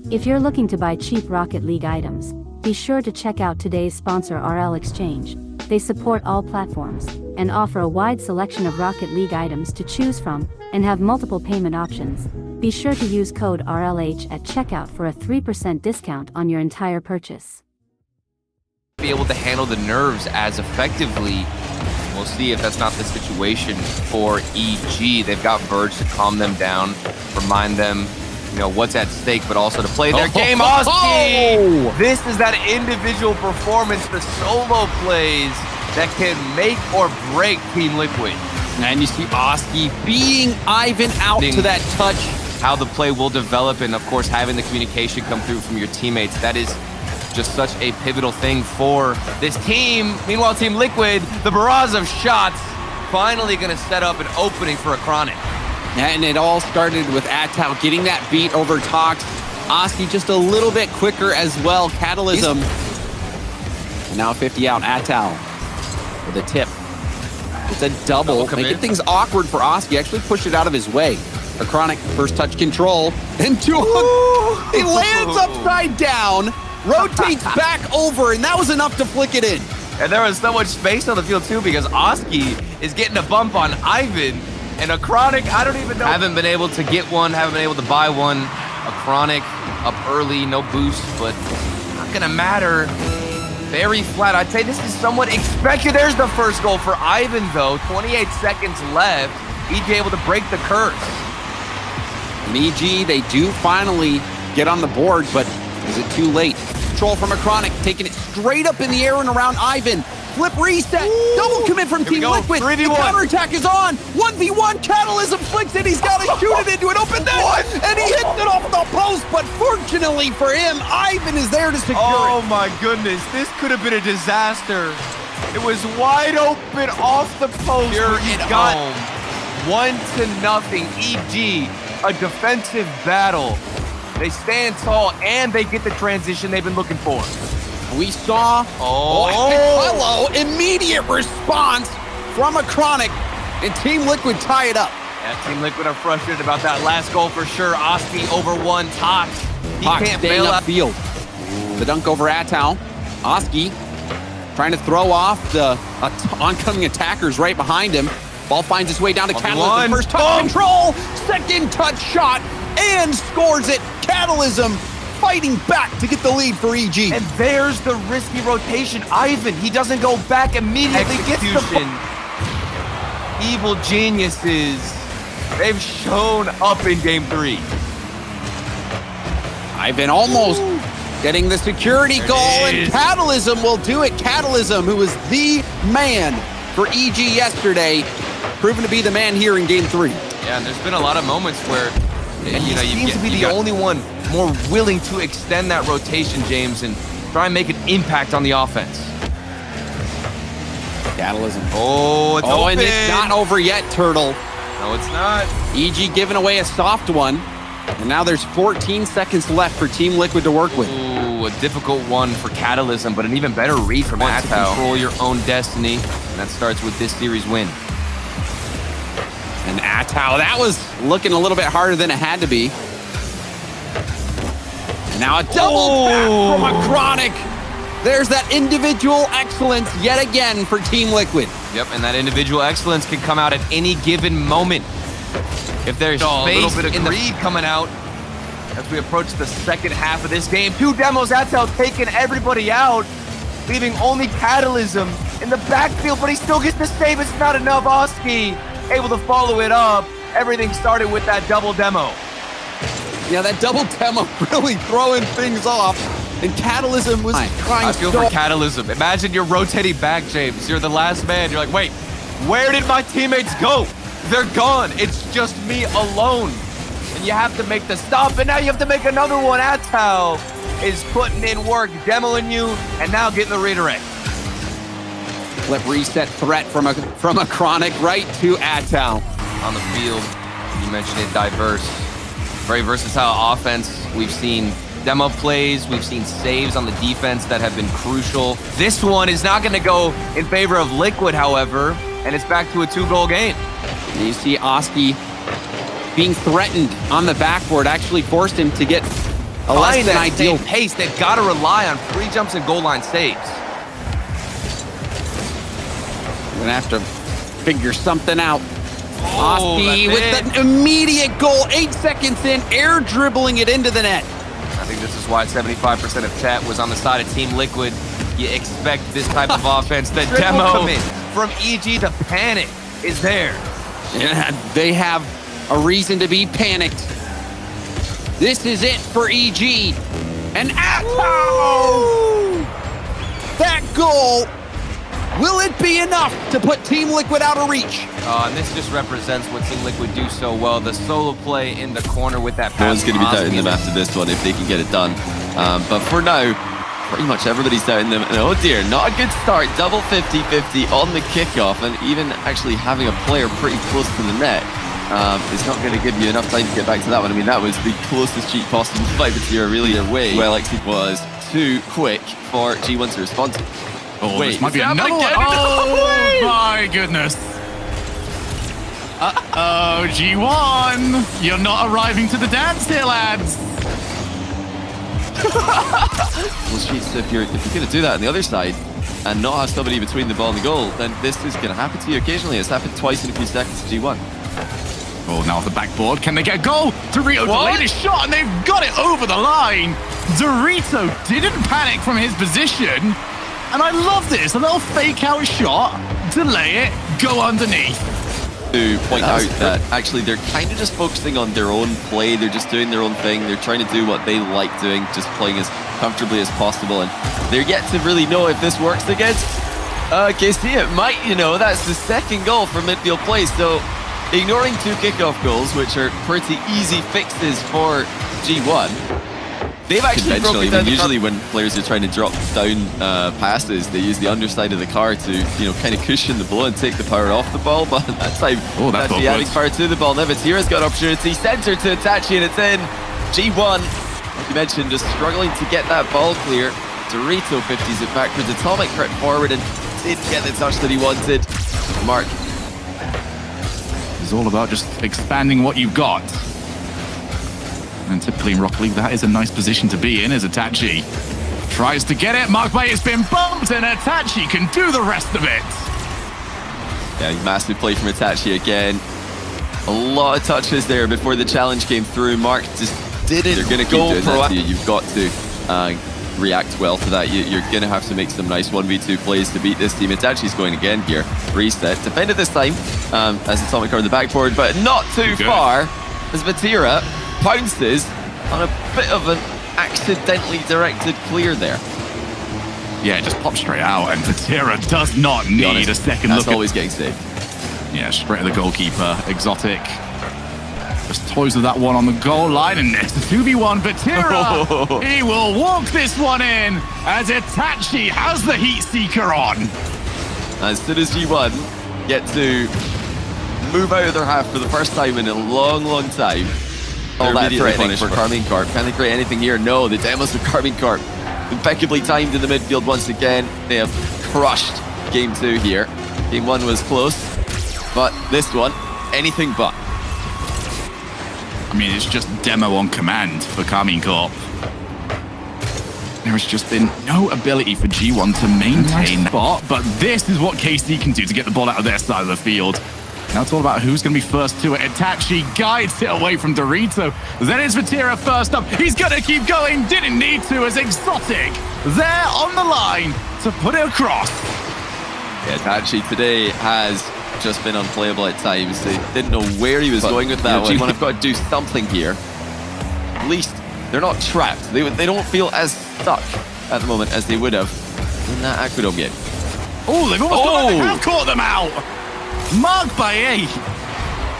If you're looking to buy cheap Rocket League items, be sure to check out today's sponsor RL.Exchange. They support all platforms, and offer a wide selection of Rocket League items to choose from, and have multiple payment options. Be sure to use code RLH at checkout for a 3% discount on your entire purchase. Be able to handle the nerves as effectively. We'll see if that's not the situation for EG. They've got Verge to calm them down, remind them, you know, what's at stake, but also to play their game. Oski! This is that individual performance, the solo plays that can make or break Team Liquid. And you see Oski being Ivan out to that touch. How the play will develop, and of course having the communication come through from your teammates. That is just such a pivotal thing for this team. Meanwhile, Team Liquid, the barrage of shots, finally going to set up an opening for a Chronic. And it all started with Atau getting that beat over Tox. Oski just a little bit quicker as well. Catalysm. And now 50 out. Atau with a tip. It's a double. Making things awkward for Oski. Actually pushed it out of his way. A Chronic first touch control. And he lands upside down. Rotates back over, and that was enough to flick it in. And there was so much space on the field too, because Oski is getting a bump on Ivan, and a Chronic, I don't even know. Haven't been able to get one, haven't been able to buy one. A Chronic up early, no boost, but not gonna matter. Very flat. I'd say this is somewhat expected. There's the first goal for Ivan though. 28 seconds left. EG able to break the curse. And EG, they do finally get on the board, but is it too late? Control from a Chronic, taking it straight up in the air and around Ivan. Flip reset, double commit from Team Liquid. 3v1. The counterattack is on. 1v1, Catalysm flicks it. He's got to shoot it into an open net. And he hits it off the post, but fortunately for him, Ivan is there to secure it. Oh my goodness, this could have been a disaster. It was wide open off the post. You're He at got home. 1-0 EG, a defensive battle. They stand tall, and they get the transition they've been looking for. We saw hello, immediate response from a Chronic, and Team Liquid tie it up. Yeah, Team Liquid are frustrated about that last goal for sure. Oski over one, Tox. He can't bail out. Field. The dunk over Atau. Oski trying to throw off the oncoming attackers right behind him. Ball finds its way down to Catalysm. First touch control, second touch shot, and scores it. Catalysm fighting back to get the lead for EG. And there's the risky rotation. Ivan, he doesn't go back immediately. Gets the evil geniuses. They've shown up in game 3. Ivan almost getting the security goal, and Catalysm will do it. Catalysm, who was the man for EG yesterday, proven to be the man here in game 3. Yeah, and there's been a lot of moments where you seems to be the only one more willing to extend that rotation, James, and try and make an impact on the offense. Catalysm. Oh, it's open. And it's not over yet, Turtle. No, it's not. EG giving away a soft one, and now there's 14 seconds left for Team Liquid to work with. Ooh, a difficult one for Catalysm, but an even better read from Atau. Control your own destiny, and that starts with this series win. And Atau, that was looking a little bit harder than it had to be. And now a double back from a Chronic. There's that individual excellence yet again for Team Liquid. Yep, and that individual excellence can come out at any given moment. If there's space, a little bit of greed coming out as we approach the second half of this game. 2 demos, Atau taking everybody out, leaving only Catalysm in the backfield, but he still gets the save. It's not enough. Oski able to follow it up. Everything started with that double demo. Yeah, that double demo really throwing things off. And Catalysm was trying to... I feel for Catalysm. Imagine you're rotating back, James. You're the last man. You're like, wait, where did my teammates go? They're gone. It's just me alone. And you have to make the stop, and now you have to make another one. Atau is putting in work, demoing you, and now getting the redirect. Flip reset threat from a Chronic right to Atau. On the field, you mentioned it, diverse. Very versatile offense. We've seen demo plays, we've seen saves on the defense that have been crucial. This one is not going to go in favor of Liquid, however, and it's back to a 2-goal game. And you see Oski being threatened on the backboard, actually forced him to get less find than that ideal same pace, they've got to rely on free jumps and goal line saves. We're gonna have to figure something out. Oh, Oski that's with it. an immediate goal, 8 seconds in, air dribbling it into the net. I think this is why 75% of chat was on the side of Team Liquid. You expect this type of offense. The demo commit from EG to panic is there. Yeah, they have a reason to be panicked. This is it for EG. And Atto! That goal, will it be enough to put Team Liquid out of reach? And this just represents what Team Liquid do so well. The solo play in the corner with that pass. No one's going to be doubting them after this one if they can get it done. But for now, pretty much everybody's doubting them. And oh dear, not a good start. Double 50-50 on the kickoff, and even actually having a player pretty close to the net is not going to give you enough time to get back to that one. I mean, that was the closest cheat possible by Batira really away. Well, it was too quick for G1 to respond to. Oh, Wait, this might be is that another one. again? Oh, my goodness. Uh-oh, G1. You're not arriving to the dance here, lads. Well, Sheets, if you're going to do that on the other side and not have somebody between the ball and the goal, then this is going to happen to you occasionally. It's happened twice in a few seconds to G1. Oh, now off the backboard. Can they get a goal? Dorito delayed his shot, and they've got it over the line. Dorito didn't panic from his position. And I love this. A little fake-out shot, delay it, go underneath. To point out that actually they're kind of just focusing on their own play. They're just doing their own thing. They're trying to do what they like doing, just playing as comfortably as possible. And they're yet to really know if this works against KC. It might, you know, that's the second goal from midfield play. So ignoring 2 kickoff goals, which are pretty easy fixes for G1, they've actually broken down. Usually when players are trying to drop down passes, they use the underside of the car to, you know, kind of cushion the blow and take the power off the ball. But that time, that's the adding power to the ball. Nevatira's got opportunity, center to Itachi, and it's in. G1, like you mentioned, just struggling to get that ball clear. Dorito 50s it backwards. Atomic crept forward and didn't get the touch that he wanted. Mark. It's all about just expanding what you've got. And typically in Rocket League, that is a nice position to be in as Itachi tries to get it. Mark Bay has been bumped, and Itachi can do the rest of it. Yeah, massive play from Itachi again. A lot of touches there before the challenge came through. Mark just didn't. They're going to keep doing that to you. You've got to react well to that. You're going to have to make some nice 1v2 plays to beat this team. Itachi's going again here. Reset. Defended this time as Atomic are on the backboard, but not too far as Batira pounces on a bit of an accidentally directed clear there. Yeah, just pop straight out, and Batira does not need a second look. That's always getting saved. Yeah, straight at the goalkeeper. Exotic just toys with that one on the goal line, and it's a 2v1. Batira, he will walk this one in as Itachi has the heat seeker on. As soon as G1 get to move out of their half for the first time in a long, long time, all that threatening for Karmine Corp. Can they create anything here? No, the demos of Karmine Corp impeccably timed in the midfield once again. They have crushed game 2 here. Game 1 was close, but this one, anything but. I mean, it's just demo on command for Karmine Corp. There has just been no ability for G1 to maintain spot, but this is what KC can do to get the ball out of their side of the field. Now it's all about who's going to be first to it. Itachi guides it away from Dorito. Then it's Vatira first up. He's going to keep going. Didn't need to, as Exotic there on the line to put it across. Yeah, Itachi today has just been unplayable at times. They didn't know where he was going with that one. G1 have got to do something here. At least they're not trapped. They don't feel as stuck at the moment as they would have in that Aquadome game. Oh, they've almost caught them out. Mark Baye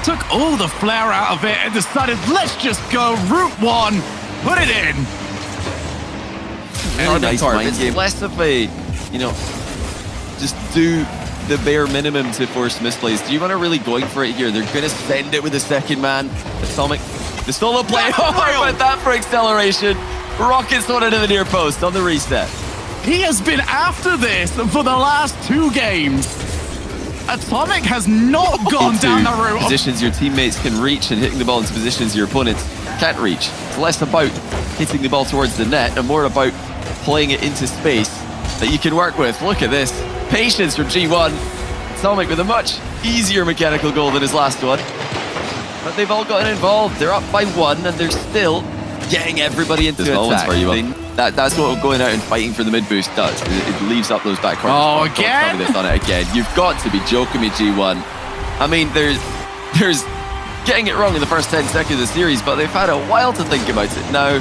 took all the flair out of it and decided, let's just go route 1, put it in. Very nice mind game. Less of a, you know, just do the bare minimum to force misplays. Do you want to really going for it here? They're going to send it with a second man. Atomic, the solo play. Oh, went that for acceleration. Rockets on into the near post on the reset. He has been after this for the last 2 games. Atomic has not gone down the route. Positions your teammates can reach and hitting the ball into positions your opponents can't reach. It's less about hitting the ball towards the net and more about playing it into space that you can work with. Look at this. Patience from G1. Atomic with a much easier mechanical goal than his last one. But they've all gotten involved. They're up by 1 and they're still getting everybody into attack. That's what going out and fighting for the mid boost does. It leaves up those back corners. Oh, again? They've done it again. You've got to be joking me, G1. I mean, there's getting it wrong in the first 10 seconds of the series, but they've had a while to think about it now,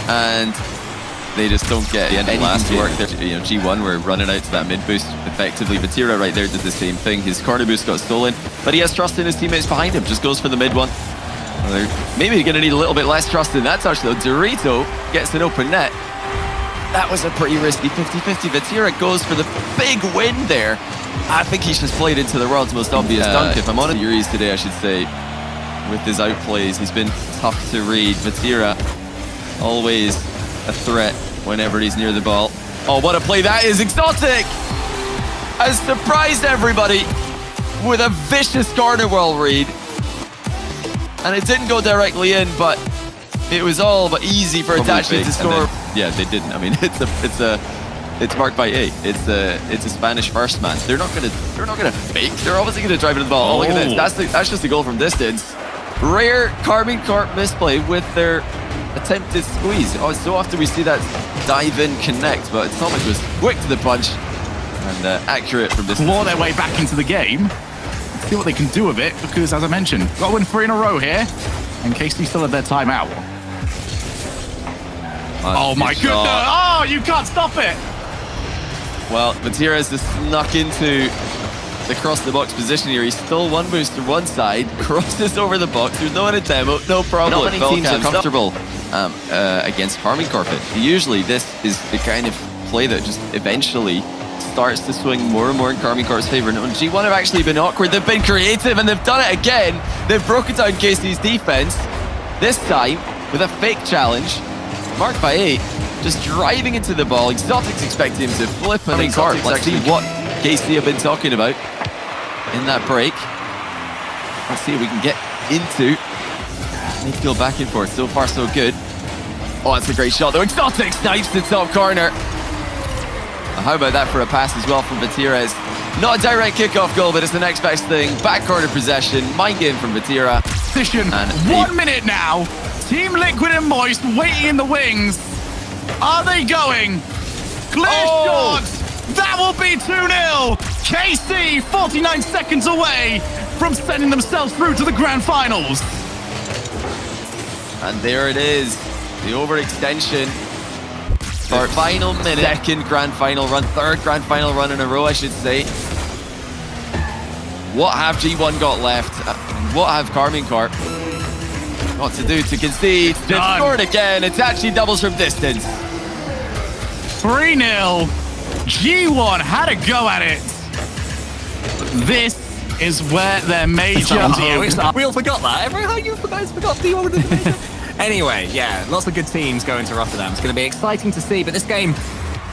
and they just don't get anything to work there. You know, G1 were running out to that mid boost effectively. Vatira right there did the same thing. His corner boost got stolen, but he has trust in his teammates behind him. Just goes for the mid one. Well, they're maybe going to need a little bit less trust in that touch though. Dorito gets an open net. That was a pretty risky 50-50. Vatira goes for the big win there. I think he's just played into the world's most obvious dunk. If I'm on Yuri's today, I should say, with his outplays, he's been tough to read. Vatira, always a threat whenever he's near the ball. Oh, what a play that is. Exotic has surprised everybody with a vicious corner wall read. And it didn't go directly in, but it was all but easy for Itachi to score. Yeah, they didn't. I mean, it's marked by 8. It's a Spanish first man. They're not gonna fake. They're obviously gonna drive into the ball. Oh, look at this. That's just a goal from distance. Rare Karmine Corp misplay with their attempted squeeze. Oh, so often we see that dive in connect, but Atomic was quick to the punch and accurate from distance. Claw their way back into the game. See what they can do with it, because as I mentioned, got to win 3 in a row here in case they still have their timeout. Oh my goodness! Oh, you can't stop it! Well, Vatira has snuck into the cross the box position here. He stole one boost to one side, crosses over the box. There's no one in demo, no problem. Not many teams are comfortable against Karmine Corp. Usually this is the kind of play that just eventually starts to swing more and more in Karmine Corp's favor. And G1 have actually been awkward. They've been creative and they've done it again. They've broken down KC's defense, this time with a fake challenge, marked by 8, just driving into the ball. Exotic's expecting him to flip and Corp. Let's see what KC have been talking about in that break. Let's see if we can get into midfield back and forth. So far, so good. Oh, that's a great shot though. Exotic snipes the top corner. Well, how about that for a pass as well from Vatira? It's not a direct kickoff goal, but it's the next best thing. Back corner possession, mind game from Vatira. Position, 1 minute now. Team Liquid and Moist waiting in the wings. Are they going? Clear shot! That will be 2-0. KC 49 seconds away from sending themselves through to the grand finals. And there it is. The overextension. Our final minute. Second grand final run. Third grand final run in a row, I should say. What have G1 got left? What have Karmine Corp got to do to concede? They've scored again. It's actually doubles from distance. 3-0. G1 had a go at it. This is where their major... We all forgot that. Everyone, you guys forgot the order. Anyway, yeah, lots of good teams going to Rotterdam. It's going to be exciting to see, but this game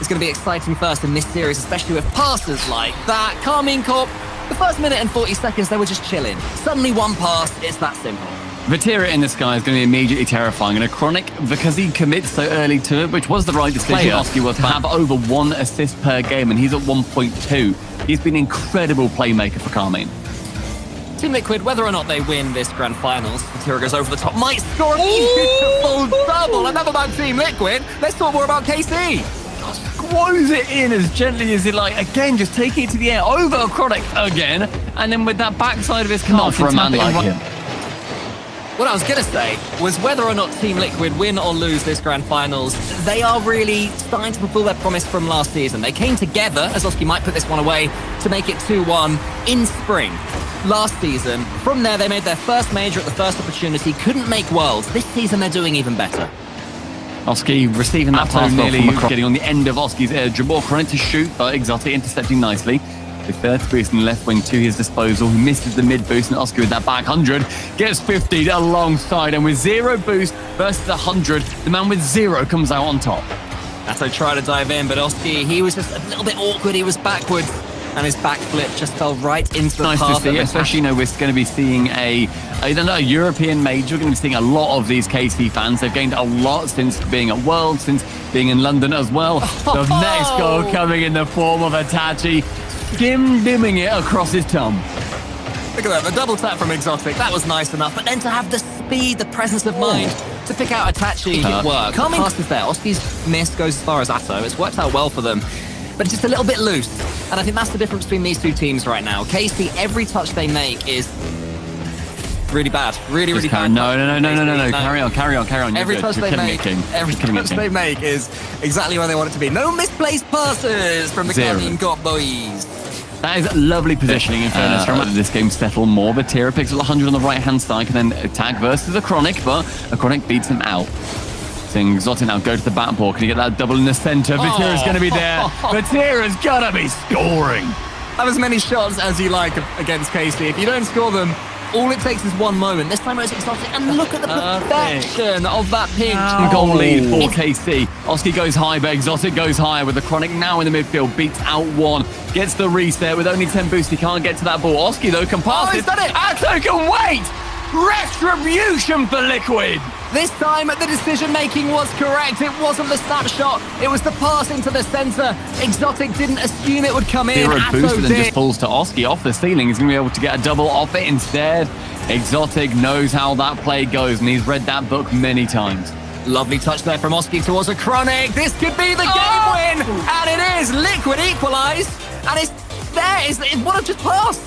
is going to be exciting first in this series, especially with passes like that. Karmine Corp, the first minute and 40 seconds, they were just chilling. Suddenly one pass, it's that simple. Vatira in the sky is going to be immediately terrifying, and a Chronic, because he commits so early to it, which was the right decision, Oski was to have over 1 assist per game, and he's at 1.2. He's been an incredible playmaker for Karmine. Team Liquid, whether or not they win this grand finals, Vatira goes over the top, might score a beautiful double. Enough about Team Liquid, let's talk more about KC. Squoze it in as gently as he like. Again, just taking it to the air over a Chronic again, and then with that backside of his calf. Not for a man like him. What I was going to say was whether or not Team Liquid win or lose this grand finals, they are really starting to fulfill their promise from last season. They came together, as Oski might put this one away, to make it 2-1 in spring last season. From there, they made their first major at the first opportunity, couldn't make Worlds. This season, they're doing even better. Oski receiving that pass nearly getting on the end of Oski's airdribble. Chronic to shoot, but Exotic intercepting nicely. The third boost in the left wing to his disposal. He misses the mid boost, and Oski with that back 100 gets 50 alongside. And with 0 boost versus 100, the man with 0 comes out on top. Atto tried to dive in, but Oski, he was just a little bit awkward. He was backwards, and his backflip just fell right into the path. Nice to see, especially, we're going to be seeing a a European major. We're going to be seeing a lot of these KC fans. They've gained a lot since being at Worlds, since being in London as well. The next goal coming in the form of Itachi, dimming it across his tongue. Look at that, the double tap from Exotic. That was nice enough. But then to have the speed, the presence of mind to pick out Itachi, it worked. Karmine pass is there. Oski's miss goes as far as Atto. It's worked out well for them. But it's just a little bit loose. And I think that's the difference between these two teams right now. KC, every touch they make is really bad. Really bad. No. Carry on. Every touch they make is exactly where they want it to be. No misplaced passes from the Karmine Corp boys. That is lovely positioning in fairness from this game. Settle more. Vatira picks up 100 on the right-hand side, can then attack versus a Chronic, but a Chronic beats him out. Seeing Exotic now go to the backboard. Can you get that double in the center? Vatira's going to be there. Vatira's going to be scoring. Have as many shots as you like against KC. If you don't score them, all it takes is one moment. This time it's Exotic, and look at the perfection of that pinch. Goal lead for KC. Oski goes high, but Exotic goes higher with the Chronic now in the midfield. Beats out one. Gets the reset with only 10 boost. He can't get to that ball. Oski, though, can pass it. Atto can wait. Retribution for Liquid. This time, the decision-making was correct. It wasn't the snapshot. It was the pass into the center. Exotic didn't assume it would come in. Zero Atto boost, and then did. just falls to Oski off the ceiling. He's going to be able to get a double off it instead. Exotic knows how that play goes, and he's read that book many times. Lovely touch there from Oski towards a Chronic. This could be the game win, and it is. Liquid equalised, and it's there. It would have just passed.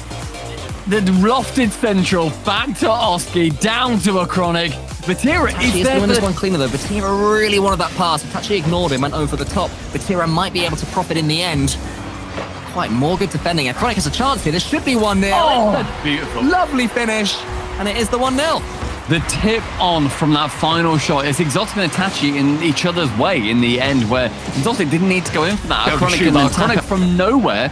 The lofted central back to Oski, down to a Chronic. Vatira is there. Doing this one cleaner though. Vatira really wanted that pass. Itachi ignored him, went over the top. Vatira might be able to profit in the end. Quite more good defending. And Chronic has a chance here. This should be 1-0. Oh, beautiful. Lovely finish, and it is the 1-0. The tip on from that final shot is Exotic and Itachi in each other's way in the end, where Exotic didn't need to go in for that. Chronic from nowhere.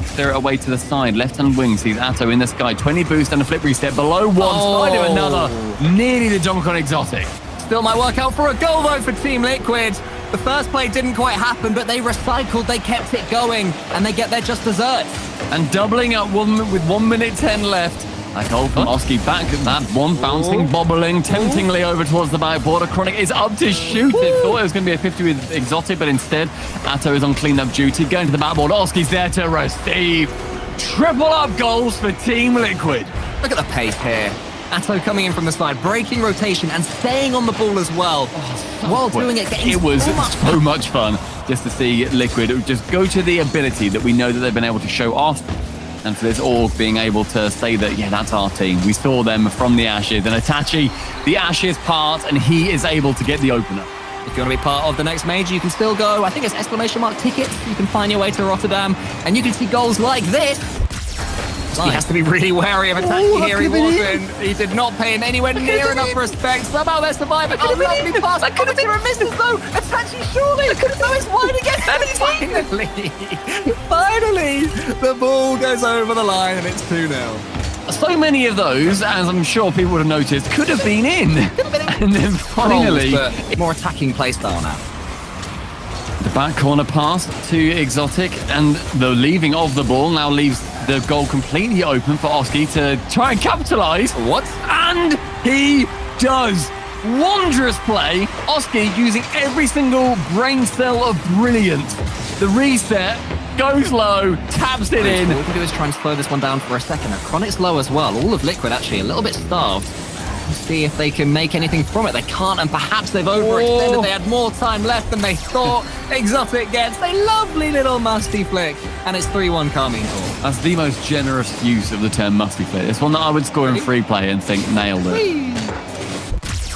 Steer it away to the side. Left-hand wing sees Atto in the sky. 20 boost and a flip reset. Below one. Slide to another. Nearly the dunk on Exotic. Still might work out for a goal, though, for Team Liquid. The first play didn't quite happen, but they recycled. They kept it going, and they get their just desserts. And doubling up with 1 minute 10 left. That goal from Oski back. That one bouncing, bobbling, temptingly over towards the backboard. A Chronic is up to shoot it. Thought it was going to be a 50 with Exotic, but instead, Atto is on clean-up duty. Going to the backboard. Oski's there to receive. Triple up goals for Team Liquid. Look at the pace here. Atto coming in from the side, breaking rotation and staying on the ball as well. While doing it, getting it was so much fun just to see Liquid just go to the ability that we know that they've been able to show off. And for this org being able to say that, yeah, that's our team. We saw them from the Ashes. And Itachi, the Ashes part, and he is able to get the opener. If you want to be part of the next major, you can still go. I think it's ! tickets. You can find your way to Rotterdam. And you can see goals like this. He has to be really wary of Itachi here. He wasn't. He did not pay him anywhere near enough respect. Somehow they're surviving. Oh, lovely pass. That could have been a misses, though. Itachi, surely. No, it's wide again. Finally, the ball goes over the line, and it's 2-0. So many of those, as I'm sure people would have noticed, could have been in. And then finally... more attacking play style now. The back corner pass to Exotic, and the leaving of the ball now leaves the goal completely open for Oski to try and capitalise. What? And he does. Wondrous play. Oski using every single brain cell of brilliance. The reset goes low, taps it in. All we can do is try and slow this one down for a second. Now, Chronic's low as well. All of Liquid actually a little bit starved. Let's see if they can make anything from it. They can't, and perhaps they've overextended. They had more time left than they thought. Exotic gets a lovely little musty flick, and it's 3-1 Karmine Corp. That's the most generous use of the term musty flick. It's one that I would score in free play and think nailed it.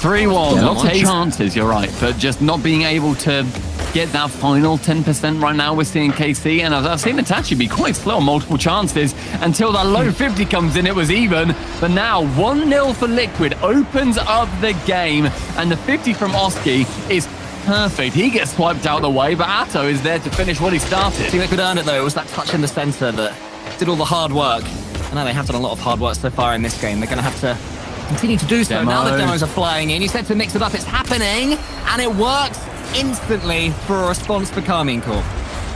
3-1. Lots of chances, you're right, but just not being able to get that final 10% right now. We're seeing KC, and I've seen Itachi be quite slow on multiple chances until that low 50 comes in. It was even, but now 1-0 for Liquid opens up the game, and the 50 from Oski is perfect. He gets swiped out the way, but Atto is there to finish what he started. I think Liquid earned it though. It was that touch in the center that did all the hard work. I know they have done a lot of hard work so far in this game. They're going to have to continue to do so. Demo. Now the demos are flying in. You said to mix it up. It's happening, and it works instantly for a response for Karmine Corp.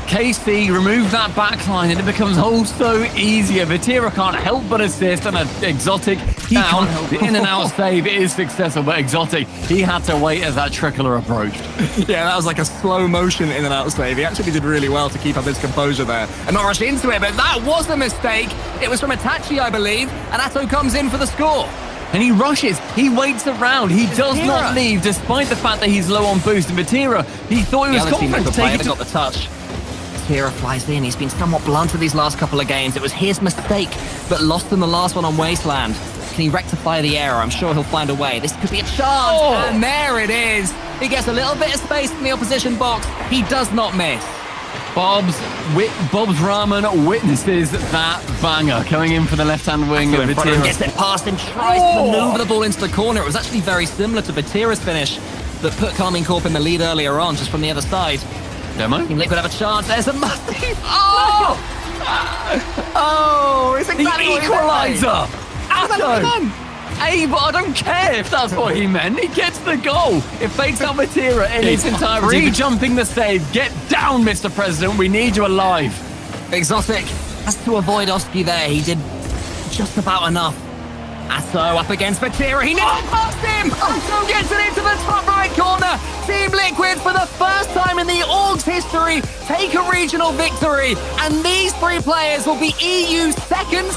KC remove that backline and it becomes also easier. Vatira can't help but assist and an Exotic down. The in and out save is successful, but Exotic, he had to wait as that trickler approached. Yeah, that was like a slow motion in and out save. He actually did really well to keep up his composure there and not rush into it, but that was a mistake. It was from Itachi, I believe, and Atto comes in for the score. And he rushes, he waits around, he does not leave despite the fact that he's low on boost. And Vatira, he thought he was confident to take it. Got the touch. Vatira flies in, he's been somewhat blunt with these last couple of games. It was his mistake, but lost in the last one on Wasteland. Can he rectify the error? I'm sure he'll find a way. This could be a chance, and there it is. He gets a little bit of space in the opposition box. He does not miss. Bob's Ramen witnesses that banger coming in for the left-hand wing of Vatira. Gets it past him, tries to maneuver the ball into the corner. It was actually very similar to Vatira's finish that put Karmine Corp in the lead earlier on, just from the other side. Demo? Team Liquid have a chance. There's a massive... Oh! Oh, it's exactly the equalizer! Atto! Hey, but I don't care if that's what he meant. He gets the goal. It fakes out Vatira in its entirety. Re-jumping the save. Get down, Mr. President. We need you alive. Exotic has to avoid Oski there. He did just about enough. Atto up against Vatira. He nearly passed him. Atto gets it into the top right corner. Team Liquid, for the first time in the Org's history, take a regional victory. And these three players will be EU's second...